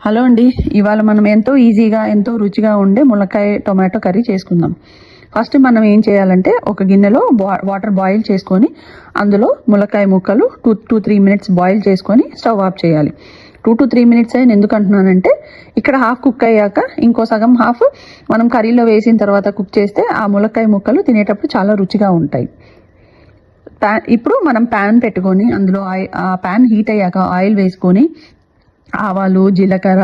Hello అండి, ఇవాళ మనం ఎంతో ఈజీగా ఎంతో రుచిగా ఉండే ములక్కాయ టొమాటో కర్రీ చేసుకుందాం. ఫస్ట్ మనం ఏం చేయాలంటే ఒక గిన్నెలో వాటర్ బాయిల్ చేసుకొని అందులో ములక్కాయ ముక్కలు 2-3 మినిట్స్ బాయిల్ చేసుకొని స్టవ్ ఆఫ్ చేయాలి. 2-3 మినిట్స్ అయిన ఎందుకు అంటున్నానంటే ఇక్కడ హాఫ్ కుక్ అయ్యాక ఇంకో సగం హాఫ్ మనం కర్రీలో వేసిన తర్వాత కుక్ చేస్తే ఆ ములక్కాయ ముక్కలు తినేటప్పుడు చాలా రుచిగా ఉంటాయి. ఇప్పుడు మనం ప్యాన్ పెట్టుకొని అందులో ఆ ప్యాన్ హీట్ అయ్యాక ఆయిల్ వేసుకొని ఆవాలు, జీలకర్ర,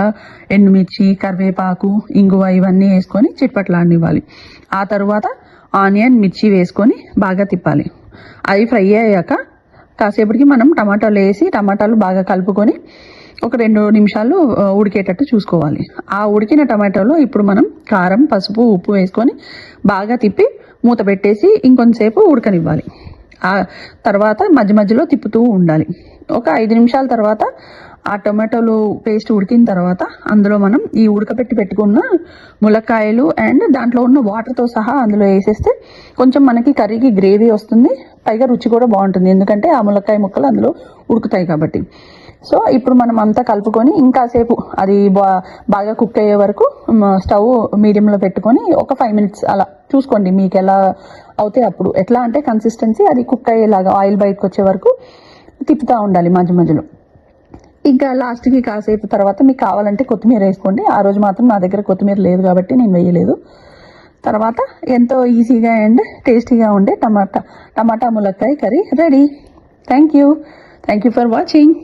ఎండుమిర్చి, కరివేపాకు, ఇంగువ ఇవన్నీ వేసుకొని చిట్పట్లాడనివ్వాలి. ఆ తర్వాత ఆనియన్, మిర్చి వేసుకొని బాగా తిప్పాలి. అవి ఫ్రై అయ్యాక కాసేపటికి మనం టమాటాలు వేసి టమాటాలు బాగా కలుపుకొని ఒక 2 నిమిషాలు ఉడికేటట్టు చూసుకోవాలి. ఆ ఉడికిన టమాటాలో ఇప్పుడు మనం కారం, పసుపు, ఉప్పు వేసుకొని బాగా తిప్పి మూత పెట్టేసి ఇంకొంతసేపు ఉడకనివ్వాలి. ఆ తర్వాత మధ్య మధ్యలో తిప్పుతూ ఉండాలి. ఒక 5 నిమిషాల తర్వాత ఆ టొమాటోలు పేస్ట్ ఉడికిన తర్వాత అందులో మనం ఈ ఉడకపెట్టి పెట్టుకున్న ములక్కాయలు అండ్ దాంట్లో ఉన్న వాటర్తో సహా అందులో వేసేస్తే కొంచెం మనకి కర్రీకి గ్రేవీ వస్తుంది, పైగా రుచి కూడా బాగుంటుంది. ఎందుకంటే ఆ ములక్కాయ ముక్కలు అందులో ఉడుకుతాయి కాబట్టి. సో ఇప్పుడు మనం అంతా కలుపుకొని ఇంకాసేపు అది బాగా కుక్ అయ్యే వరకు స్టవ్ మీడియంలో పెట్టుకొని ఒక 5 మినిట్స్ అలా చూసుకోండి మీకు ఎలా అవుతే అప్పుడు. ఎట్లా అంటే కన్సిస్టెన్సీ అది కుక్ అయ్యేలాగా ఆయిల్ బయటకు వచ్చే వరకు తిప్పుతూ ఉండాలి మధ్య మధ్యలో. ఇంకా లాస్ట్కి కాసేపు తర్వాత మీకు కావాలంటే కొత్తిమీర వేసుకోండి. ఆ రోజు మాత్రం నా దగ్గర కొత్తిమీర లేదు కాబట్టి నేను వేయలేదు. తర్వాత ఎంతో ఈజీగా అండ్ టేస్టీగా ఉండే టమాటా ములక్కాయ curry ready. Thank you for watching.